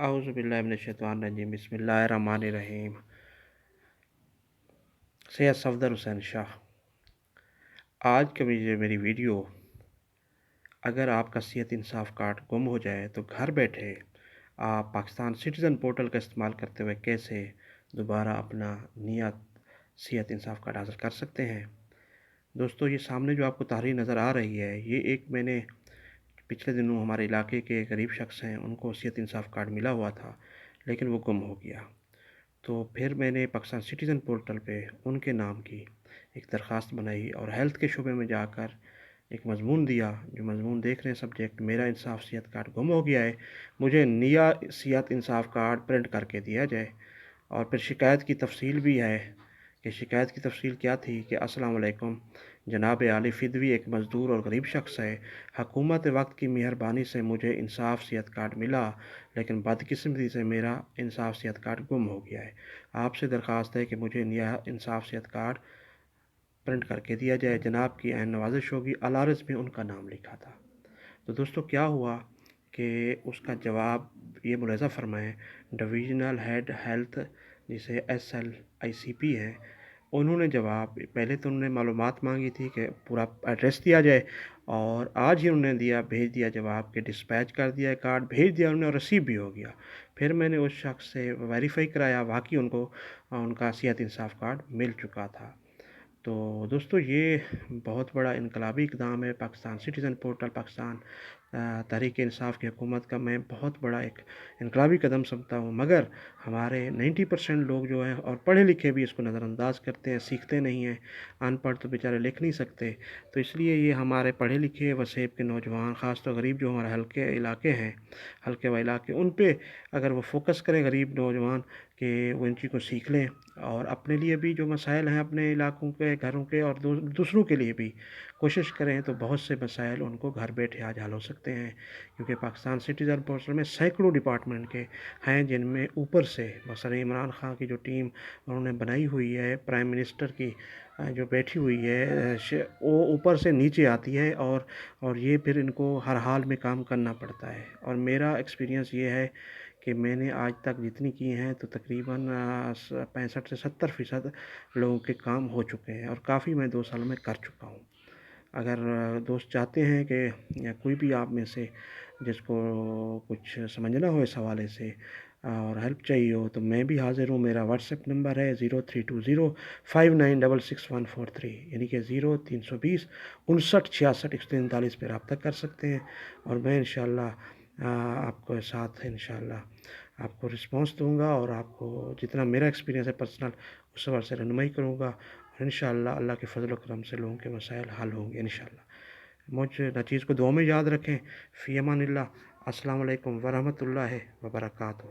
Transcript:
اعوذ باللہ من الشیطان الرجیم، بسم اللہ الرحمن الرحیم۔ سید صفدر حسین شاہ، آج کا میری ویڈیو، اگر آپ کا صحت انصاف کارڈ گم ہو جائے تو گھر بیٹھے آپ پاکستان سٹیزن پورٹل کا استعمال کرتے ہوئے کیسے دوبارہ اپنا نیا صحت انصاف کارڈ حاصل کر سکتے ہیں۔ دوستو، یہ سامنے جو آپ کو تحریر نظر آ رہی ہے، یہ ایک میں نے پچھلے دنوں ہمارے علاقے کے غریب شخص ہیں، ان کو صحت انصاف کارڈ ملا ہوا تھا لیکن وہ گم ہو گیا۔ تو پھر میں نے پاکستان سٹیزن پورٹل پہ ان کے نام کی ایک درخواست بنائی اور ہیلتھ کے شعبے میں جا کر ایک مضمون دیا، جو مضمون دیکھ رہے ہیں سبجیکٹ میرا انصاف صحت کارڈ گم ہو گیا ہے، مجھے نیا صحت انصاف کارڈ پرنٹ کر کے دیا جائے۔ اور پھر شکایت کی تفصیل بھی ہے کہ شکایت کی تفصیل کیا تھی کہ السلام علیکم، جناب علی فدوی ایک مزدور اور غریب شخص ہے۔ حکومت وقت کی مہربانی سے مجھے انصاف صحت کارڈ ملا، لیکن بدقسمتی سے میرا انصاف صحت کارڈ گم ہو گیا ہے۔ آپ سے درخواست ہے کہ مجھے نیا انصاف صحت کارڈ پرنٹ کر کے دیا جائے۔ جناب کی عین نوازش ہوگی۔ العارض میں ان کا نام لکھا تھا۔ تو دوستو، کیا ہوا کہ اس کا جواب یہ ملاحظہ فرمائیں، ڈویژنل ہیڈ ہیلتھ جسے SLICP ہے، انہوں نے جواب، پہلے تو انہوں نے معلومات مانگی تھی کہ پورا ایڈریس دیا جائے، اور آج ہی انہوں نے بھیج دیا جواب کہ ڈسپیچ کر دیا ہے، کارڈ بھیج دیا انہوں نے اور ریسیو بھی ہو گیا۔ پھر میں نے اس شخص سے ویریفائی کرایا، واقعی ان کو ان کا صحت انصاف کارڈ مل چکا تھا۔ تو دوستو، یہ بہت بڑا انقلابی اقدام ہے پاکستان سٹیزن پورٹل، پاکستان تحریک انصاف کی حکومت کا میں بہت بڑا ایک انقلابی قدم سمجھتا ہوں، مگر ہمارے 90% لوگ جو ہیں اور پڑھے لکھے بھی اس کو نظر انداز کرتے ہیں، سیکھتے نہیں ہیں۔ ان پڑھ تو بیچارے لکھ نہیں سکتے، تو اس لیے یہ ہمارے پڑھے لکھے وسیب کے نوجوان، خاص طور غریب جو ہمارے حلقے علاقے ہیں، حلقے و علاقے، ان پہ اگر وہ فوکس کریں، غریب نوجوان، کہ وہ ان چیز کو سیکھ لیں اور اپنے لیے بھی جو مسائل ہیں اپنے علاقوں کے، گھروں کے اور دوسروں کے لیے بھی کوشش کریں، تو بہت سے مسائل ان کو گھر بیٹھے آج حل ہو سکتے ہیں۔ کیونکہ پاکستان سٹیزن پورٹل میں سینکڑوں ڈپارٹمنٹ کے ہیں، جن میں اوپر سے مثلا عمران خان کی جو ٹیم انہوں نے بنائی ہوئی ہے، پرائم منسٹر کی جو بیٹھی ہوئی ہے، وہ اوپر سے نیچے آتی ہے، اور یہ پھر ان کو ہر حال میں کام کرنا پڑتا ہے۔ اور میرا ایکسپیرینس یہ ہے کہ میں نے آج تک جتنی کی ہیں تو تقریباً 65 سے 70% لوگوں کے کام ہو چکے ہیں، اور کافی میں 2 سالوں میں کر چکا ہوں۔ اگر دوست چاہتے ہیں کہ کوئی بھی آپ میں سے جس کو کچھ سمجھنا ہو اس حوالے سے اور ہیلپ چاہیے ہو، تو میں بھی حاضر ہوں۔ میرا واٹس ایپ نمبر ہے 0320596643، یعنی کہ 0320 5966 143 پہ رابطہ کر سکتے ہیں، اور میں انشاءاللہ آپ کو ساتھ انشاءاللہ آپ کو رسپانس دوں گا، اور آپ کو جتنا میرا ایکسپیرینس ہے پرسنل، اس حوالے سے رہنمائی کروں گا، اور انشاءاللہ اللہ کے فضل و کرم سے لوگوں کے مسائل حل ہوں گے انشاءاللہ۔ مجھ نچیز کو دعا میں یاد رکھیں۔ فی امان اللہ۔ السلام علیکم ورحمۃ اللہ وبرکاتہ۔